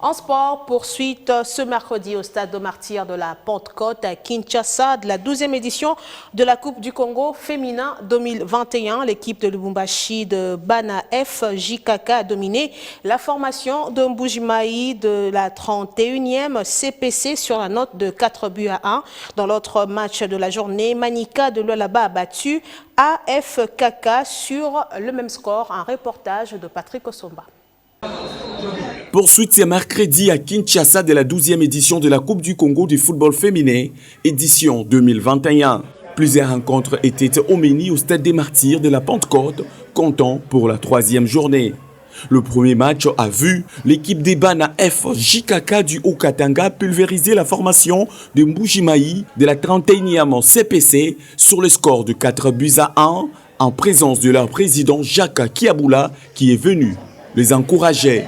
En sport, poursuite ce mercredi au stade de Martyrs de la Pentecôte à Kinshasa de la 12e édition de la Coupe du Congo féminin 2021. L'équipe de Lubumbashi de Bana F JKK a dominé la formation de Mbujimayi de la 31e CPC sur la note de 4 buts à 1. Dans l'autre match de la journée, Manika de Lualaba a battu AFKK sur le même score. Un reportage de Patrick Osomba. Poursuite ce mercredi à Kinshasa de la 12e édition de la Coupe du Congo du football féminin, édition 2021. Plusieurs rencontres étaient omenées au stade des Martyrs de la Pentecôte, comptant pour la 3e journée. Le premier match a vu l'équipe des Bana F JKK du Haut-Katanga pulvériser la formation de Mbujimayi de la 31e CPC sur le score de 4 buts à 1 en présence de leur président Jacques Kiaboula qui est venu les encourager.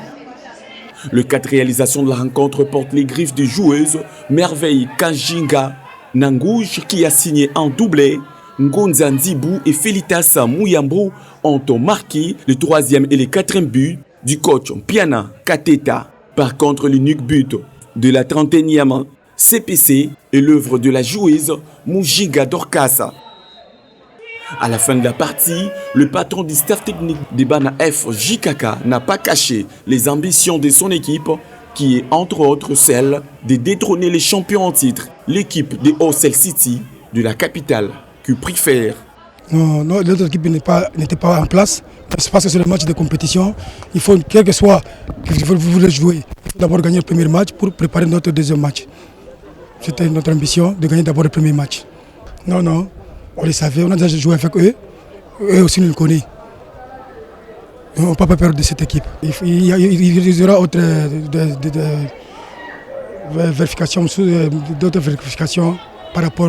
Le 4 réalisations de la rencontre porte les griffes des joueuses Merveille Kajinga Nangouj qui a signé un doublé. Ngonza Nzibou et Felitas Mouyambo ont marqué le 3e et le 4e but du coach Piana Kateta. Par contre, l'unique but de la 31e CPC est l'œuvre de la joueuse Mujiga Dorkasa. À la fin de la partie, le patron du staff technique des Bana F JKK n'a pas caché les ambitions de son équipe, qui est entre autres celle de détrôner les champions en titre, l'équipe de Osel City de la capitale, qui préfère. Non, l'autre équipe n'était pas en place. C'est parce que c'est le match de compétition. Il faut, quel que soit que vous voulez jouer, il faut d'abord gagner le premier match pour préparer notre deuxième match. C'était notre ambition de gagner d'abord le premier match. Non. On les savait, on a déjà joué avec eux. Eux aussi nous le connaissent. On n'a pas peur de cette équipe. Il y aura d'autres vérifications par rapport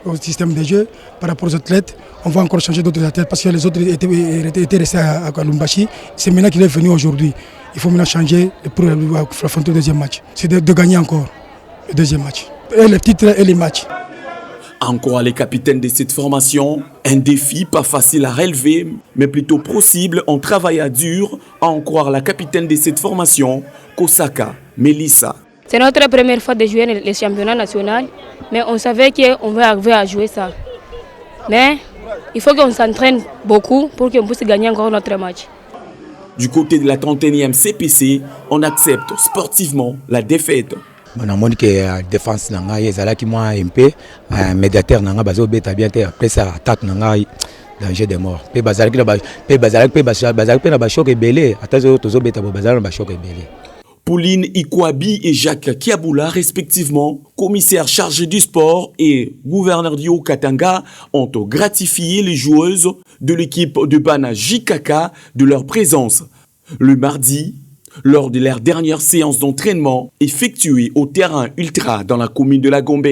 au système de jeu, par rapport aux athlètes. On va encore changer d'autres athlètes parce que les autres étaient restés à Lubumbashi. C'est maintenant qu'il est venu aujourd'hui. Il faut maintenant changer pour affronter le deuxième match. C'est de gagner encore le deuxième match. Et les titres et les matchs. Encore les capitaines de cette formation, un défi pas facile à relever, mais plutôt possible en travaillant dur, à en croire la capitaine de cette formation, Kosaka Melissa. C'est notre première fois de jouer le championnat national, mais on savait qu'on va arriver à jouer ça. Mais il faut qu'on s'entraîne beaucoup pour qu'on puisse gagner encore notre match. Du côté de la 31e CPC, on accepte sportivement la défaite. On a montré que la défense nanga ezalaki moi un peu médiateur nanga bazo beta bien te après ça attaque nanga danger de mort pe bazalaki na ba choc ebelé atazo tozo beta bo bazalaki na ba choc ebelé. Pauline Ikwabi et Jacques Kiaboula, respectivement, commissaires chargés du sport et gouverneur du Haut-Katanga, ont gratifié les joueuses de l'équipe de Bana JKK de leur présence le mardi lors de leur dernière séance d'entraînement effectuée au terrain Ultra dans la commune de La Gombe.